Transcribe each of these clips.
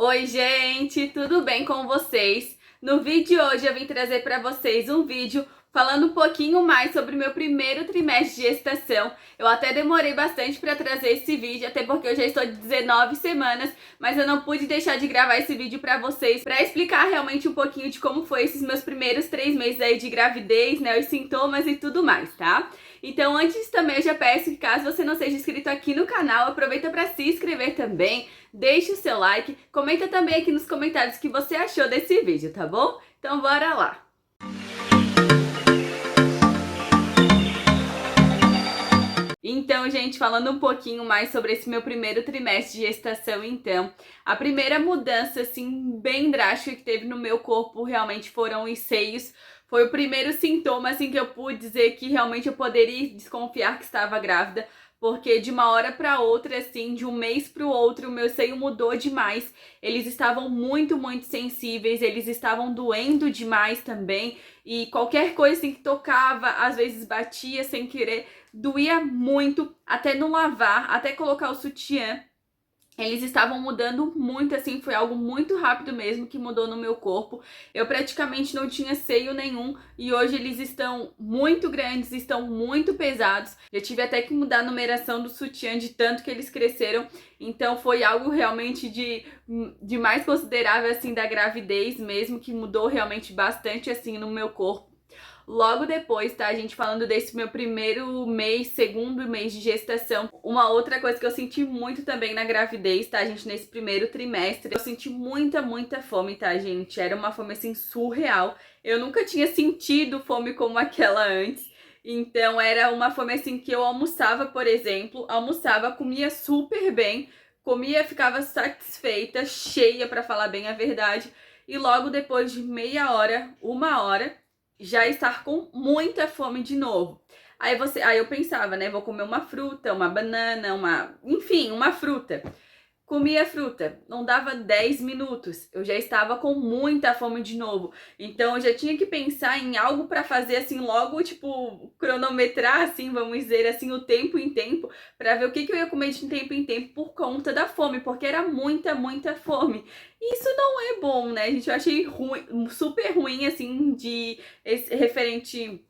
Oi, gente, tudo bem com vocês? No vídeo de hoje eu vim trazer para vocês um vídeo falando um pouquinho mais sobre o meu primeiro trimestre de gestação. Eu até demorei bastante para trazer esse vídeo, até porque eu já estou de 19 semanas, mas eu não pude deixar de gravar esse vídeo para vocês, para explicar realmente um pouquinho de como foi esses meus primeiros 3 meses aí de gravidez, né, os sintomas e tudo mais, tá? Então, antes também eu já peço que caso você não seja inscrito aqui no canal, aproveita para se inscrever também, deixe o seu like, comenta também aqui nos comentários o que você achou desse vídeo, tá bom? Então bora lá! Então, gente, falando um pouquinho mais sobre esse meu primeiro trimestre de gestação, então, a primeira mudança, assim, bem drástica que teve no meu corpo realmente foram os seios. Foi o primeiro sintoma, assim, que eu pude dizer que realmente eu poderia desconfiar que estava grávida, porque de uma hora para outra, assim, de um mês para o outro, o meu seio mudou demais. Eles estavam muito, muito sensíveis, eles estavam doendo demais também, e qualquer coisa assim que tocava, às vezes batia sem querer, doía muito, até no lavar, até colocar o sutiã. Eles estavam mudando muito, assim, foi algo muito rápido mesmo que mudou no meu corpo. Eu praticamente não tinha seio nenhum e hoje eles estão muito grandes, estão muito pesados. Eu tive até que mudar a numeração do sutiã de tanto que eles cresceram. Então foi algo realmente de mais considerável, assim, da gravidez mesmo, que mudou realmente bastante, assim, no meu corpo. Logo depois, tá, gente, falando desse meu primeiro mês, segundo mês de gestação, uma outra coisa que eu senti muito também na gravidez, tá, gente, nesse primeiro trimestre, eu senti muita fome, tá, gente, era uma fome, assim, surreal. Eu nunca tinha sentido fome como aquela antes. Então, era uma fome, assim, que eu almoçava, por exemplo, almoçava, comia super bem, comia, ficava satisfeita, cheia, pra falar bem a verdade, e logo depois de meia hora, uma hora, já estar com muita fome de novo. Aí eu pensava, né, vou comer uma fruta, uma banana, enfim, uma fruta. Comia fruta, não dava 10 minutos, eu já estava com muita fome de novo. Então eu já tinha que pensar em algo para fazer assim logo, tipo, cronometrar assim, vamos dizer assim, o tempo em tempo, para ver o que eu ia comer de tempo em tempo por conta da fome, porque era muita fome. E isso não é bom, né? Gente, eu achei ruim, super ruim assim referente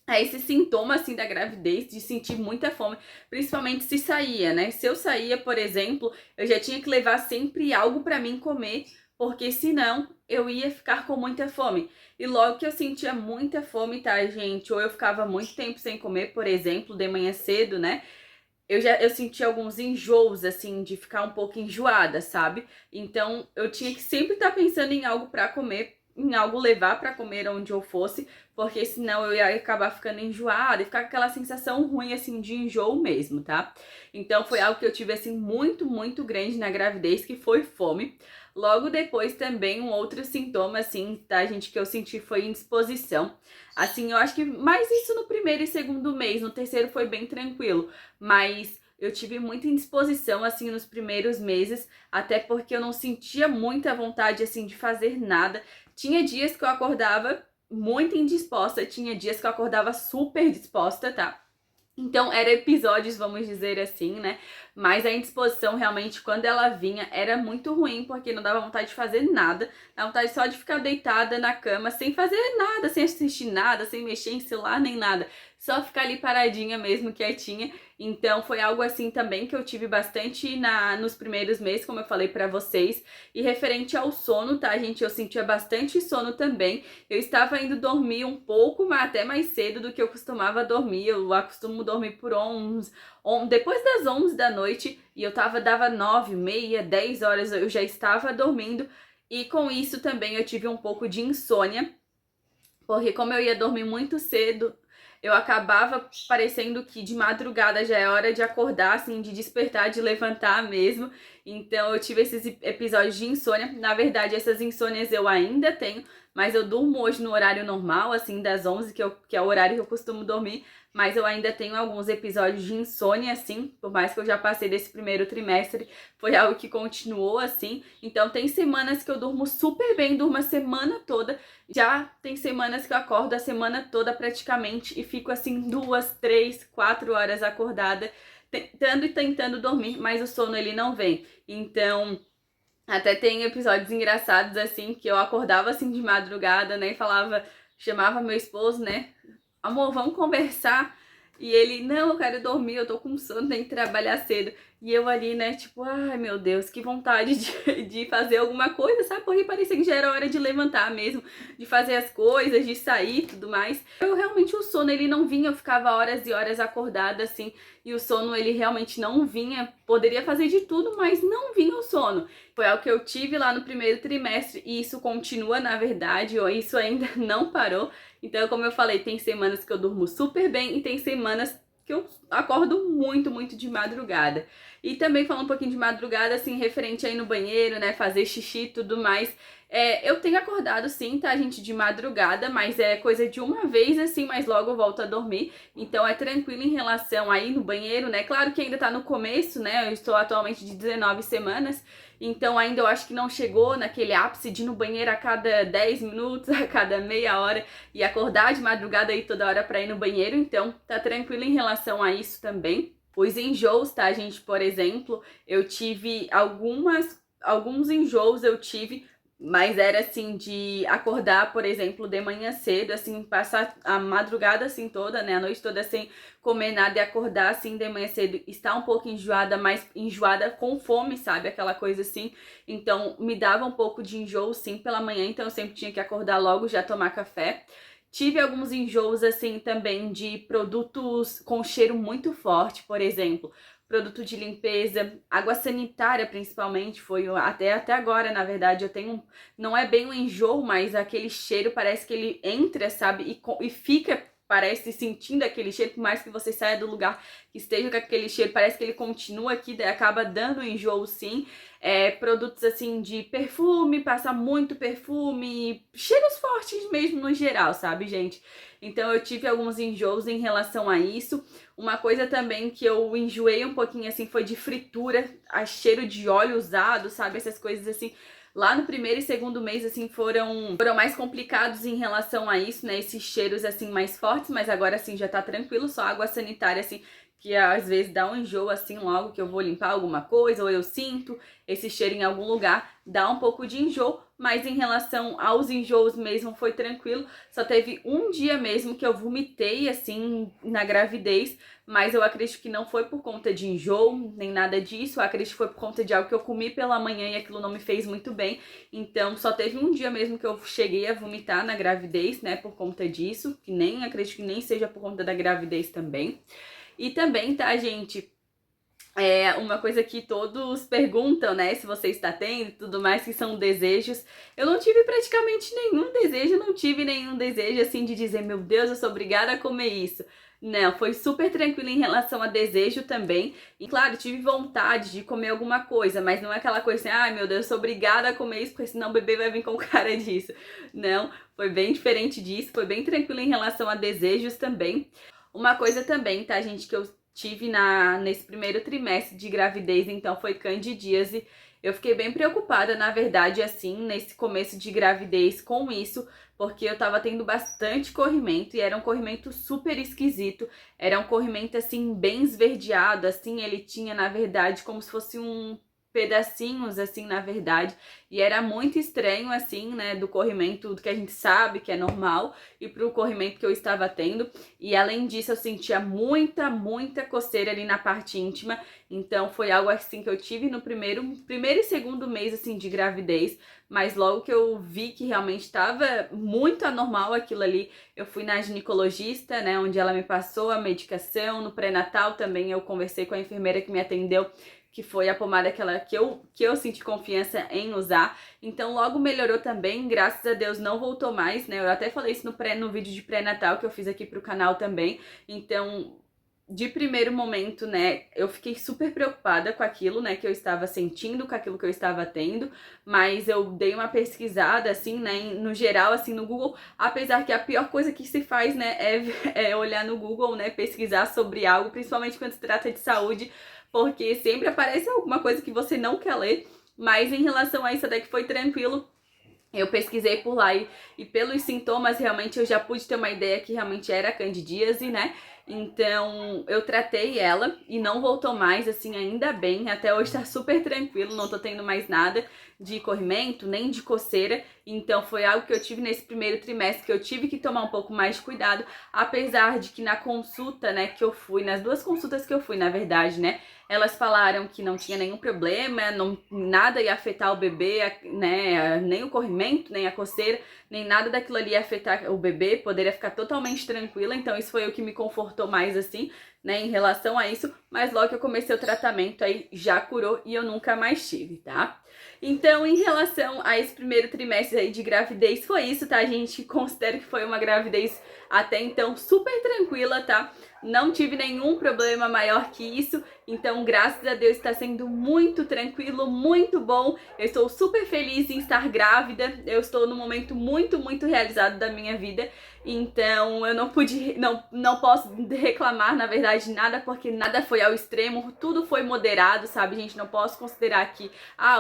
a esse sintoma, assim, da gravidez, de sentir muita fome, principalmente se saía, né? Se eu saía, por exemplo, eu já tinha que levar sempre algo pra mim comer, porque senão eu ia ficar com muita fome. E logo que eu sentia muita fome, tá, gente? Ou eu ficava muito tempo sem comer, por exemplo, de manhã cedo, né? Eu sentia alguns enjoos, assim, de ficar um pouco enjoada, sabe? Então, eu tinha que sempre estar pensando em algo pra comer, em algo levar pra comer onde eu fosse, porque senão eu ia acabar ficando enjoada e ficar com aquela sensação ruim, assim, de enjoo mesmo, tá? Então, foi algo que eu tive, assim, muito grande na gravidez, que foi fome. Logo depois, também, um outro sintoma, assim, tá, gente, que eu senti foi indisposição. Assim, eu acho que mais isso no primeiro e segundo mês, no terceiro foi bem tranquilo, mas eu tive muita indisposição, assim, nos primeiros meses, até porque eu não sentia muita vontade, assim, de fazer nada. Tinha dias que eu acordava muito indisposta, tinha dias que eu acordava super disposta, tá? Então, eram episódios, vamos dizer assim, né? Mas a indisposição, realmente, quando ela vinha, era muito ruim, porque não dava vontade de fazer nada. Dava vontade só de ficar deitada na cama, sem fazer nada, sem assistir nada, sem mexer em celular, nem nada. Só ficar ali paradinha mesmo, quietinha. Então, foi algo assim também que eu tive bastante nos primeiros meses, como eu falei pra vocês. E referente ao sono, tá, gente? Eu sentia bastante sono também. Eu estava indo dormir um pouco, mas até mais cedo do que eu costumava dormir. Eu acostumo dormir por 11, depois das 11 da noite, e dava 9, meia, 10 horas, eu já estava dormindo. E com isso também eu tive um pouco de insônia, porque como eu ia dormir muito cedo, eu acabava parecendo que de madrugada já é hora de acordar, assim, de despertar, de levantar mesmo. Então eu tive esses episódios de insônia. Na verdade, essas insônias eu ainda tenho, mas eu durmo hoje no horário normal, assim, das 11, que é o horário que eu costumo dormir. Mas eu ainda tenho alguns episódios de insônia, assim, por mais que eu já passei desse primeiro trimestre, foi algo que continuou assim. Então tem semanas que eu durmo super bem, durmo a semana toda. Já tem semanas que eu acordo a semana toda praticamente e fico assim 2, 3, 4 horas acordada, tentando e tentando dormir, mas o sono ele não vem. Então Até tem episódios engraçados, assim, que eu acordava, assim, de madrugada, né, e falava, chamava meu esposo, né, amor, vamos conversar. E ele, não, eu quero dormir, eu tô com sono, tenho que trabalhar cedo. E eu ali, né, tipo, ai meu Deus, que vontade de fazer alguma coisa, sabe? Porque parecia que já era hora de levantar mesmo, de fazer as coisas, de sair e tudo mais. Eu realmente, o sono, ele não vinha, eu ficava horas e horas acordada, assim, e o sono, ele realmente não vinha. Poderia fazer de tudo, mas não vinha o sono. Foi algo que eu tive lá no primeiro trimestre, e isso continua, na verdade, ou isso ainda não parou. Então, como eu falei, tem semanas que eu durmo super bem e tem semanas que eu acordo muito, muito de madrugada. E também falando um pouquinho de madrugada, assim, referente aí no banheiro, né, fazer xixi e tudo mais. Eu tenho acordado sim, tá, gente, de madrugada, mas é coisa de uma vez, assim, mas logo eu volto a dormir. Então é tranquilo em relação aí no banheiro, né? Claro que ainda tá no começo, né? Eu estou atualmente de 19 semanas, então ainda eu acho que não chegou naquele ápice de ir no banheiro a cada 10 minutos, a cada meia hora e acordar de madrugada aí toda hora pra ir no banheiro, então tá tranquilo em relação a isso também. Os enjoos, tá, gente? Por exemplo, eu tive alguns enjoos eu tive, mas era assim de acordar, por exemplo, de manhã cedo, assim, passar a madrugada assim toda, né, a noite toda sem comer nada e acordar assim de manhã cedo, estar um pouco enjoada, mas enjoada com fome, sabe? Aquela coisa assim. Então, me dava um pouco de enjoo sim pela manhã, então eu sempre tinha que acordar logo, já tomar café. Tive alguns enjoos assim também de produtos com cheiro muito forte, por exemplo, produto de limpeza, água sanitária principalmente, foi até agora, na verdade, eu tenho, não é bem um enjoo, mas aquele cheiro parece que ele entra, sabe, e fica, parece, sentindo aquele cheiro, por mais que você saia do lugar que esteja com aquele cheiro, parece que ele continua aqui, daí acaba dando enjoo sim. Produtos assim de perfume, passar muito perfume, cheiros fortes mesmo no geral, sabe, gente? Então eu tive alguns enjoos em relação a isso. Uma coisa também que eu enjoei um pouquinho assim foi de fritura, a cheiro de óleo usado, sabe? Essas coisas assim. Lá no primeiro e segundo mês, assim, foram mais complicados em relação a isso, né? Esses cheiros, assim, mais fortes, mas agora, assim, já tá tranquilo, só água sanitária, assim, que às vezes dá um enjoo, assim, logo que eu vou limpar alguma coisa, ou eu sinto esse cheiro em algum lugar, dá um pouco de enjoo, mas em relação aos enjoos mesmo foi tranquilo. Só teve um dia mesmo que eu vomitei, assim, na gravidez, mas eu acredito que não foi por conta de enjoo, nem nada disso. Eu acredito que foi por conta de algo que eu comi pela manhã e aquilo não me fez muito bem. Então, só teve um dia mesmo que eu cheguei a vomitar na gravidez, né, por conta disso, que nem acredito que nem seja por conta da gravidez também. E também, tá, gente? Uma coisa que todos perguntam, né, se você está tendo e tudo mais, que são desejos. Eu não tive praticamente nenhum desejo, não tive nenhum desejo assim de dizer, meu Deus, eu sou obrigada a comer isso. Não, foi super tranquilo em relação a desejo também. E claro, tive vontade de comer alguma coisa, mas não é aquela coisa assim, ai meu Deus, eu sou obrigada a comer isso, porque senão o bebê vai vir com cara disso. Não, foi bem diferente disso, foi bem tranquilo em relação a desejos também. Uma coisa também, tá, gente, que eu tive nesse primeiro trimestre de gravidez, então foi candidíase. Eu fiquei bem preocupada, na verdade, assim, nesse começo de gravidez com isso, porque eu tava tendo bastante corrimento e era um corrimento super esquisito. Era um corrimento, assim, bem esverdeado, assim, ele tinha, na verdade, como se fosse um pedacinhos, assim, na verdade, e era muito estranho, assim, né, do corrimento do que a gente sabe que é normal e pro corrimento que eu estava tendo. E além disso, eu sentia muita, muita coceira ali na parte íntima. Então foi algo assim que eu tive no primeiro e segundo mês assim de gravidez, mas logo que eu vi que realmente estava muito anormal aquilo ali, eu fui na ginecologista, né, onde ela me passou a medicação. No pré-natal também eu conversei com a enfermeira que me atendeu, que foi a pomada que eu senti confiança em usar. Então logo melhorou também, graças a Deus não voltou mais, né? Eu até falei isso no vídeo de pré-natal que eu fiz aqui pro canal também. Então, de primeiro momento, né, eu fiquei super preocupada com aquilo, né, que eu estava sentindo, com aquilo que eu estava tendo, mas eu dei uma pesquisada, assim, né, no geral, assim, no Google, apesar que a pior coisa que se faz, né, é olhar no Google, né, pesquisar sobre algo, principalmente quando se trata de saúde, porque sempre aparece alguma coisa que você não quer ler, mas em relação a isso até que foi tranquilo. Eu pesquisei por lá e pelos sintomas realmente eu já pude ter uma ideia que realmente era candidíase, né? Então eu tratei ela e não voltou mais, assim, ainda bem. Até hoje tá super tranquilo, não tô tendo mais nada de corrimento, nem de coceira. Então foi algo que eu tive nesse primeiro trimestre, que eu tive que tomar um pouco mais de cuidado, apesar de que na consulta, né, que eu fui, nas 2 consultas que eu fui, na verdade, né, elas falaram que não tinha nenhum problema, não, nada ia afetar o bebê, né, nem o corrimento, nem a coceira, nem nada daquilo ali ia afetar o bebê, poderia ficar totalmente tranquila. Então isso foi o que me confortou mais, assim, né, em relação a isso. Mas logo que eu comecei o tratamento, aí já curou e eu nunca mais tive, tá? Então, em relação a esse primeiro trimestre aí de gravidez, foi isso, tá, gente? Considero que foi uma gravidez até então super tranquila, tá? Não tive nenhum problema maior que isso, então graças a Deus está sendo muito tranquilo, muito bom. Eu estou super feliz em estar grávida, eu estou num momento muito realizado da minha vida, então eu não posso reclamar, na verdade, nada, porque nada foi ao extremo, tudo foi moderado, sabe, gente? Não posso considerar que,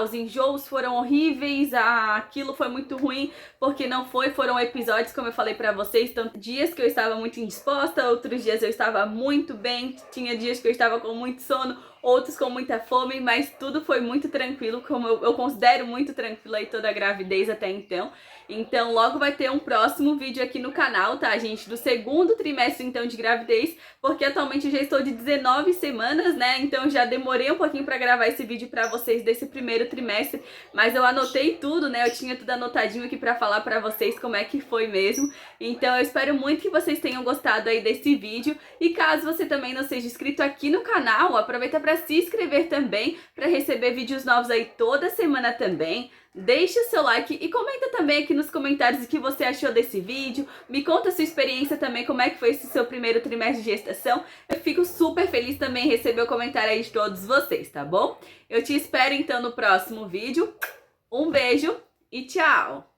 os enjoos foram horríveis, aquilo foi muito ruim, porque não foi, foram episódios, como eu falei pra vocês, então dias que eu estava muito indisposta, outros dias eu estava muito bem, tinha dias que eu estava com muito sono, outros com muita fome, mas tudo foi muito tranquilo, como eu considero muito tranquilo aí toda a gravidez até então. Então logo vai ter um próximo vídeo aqui no canal, tá, gente? Do segundo trimestre, então, de gravidez, porque atualmente eu já estou de 19 semanas, né? Então já demorei um pouquinho pra gravar esse vídeo pra vocês desse primeiro trimestre, mas eu anotei tudo, né? Eu tinha tudo anotadinho aqui pra falar pra vocês como é que foi mesmo. Então eu espero muito que vocês tenham gostado aí desse vídeo. E caso você também não seja inscrito aqui no canal, aproveita pra se inscrever também, pra receber vídeos novos aí toda semana também. Deixe o seu like e comenta também aqui nos comentários o que você achou desse vídeo. Me conta a sua experiência também, como é que foi esse seu primeiro trimestre de gestação. Eu fico super feliz também em receber o comentário aí de todos vocês, tá bom? Eu te espero então no próximo vídeo. Um beijo e tchau!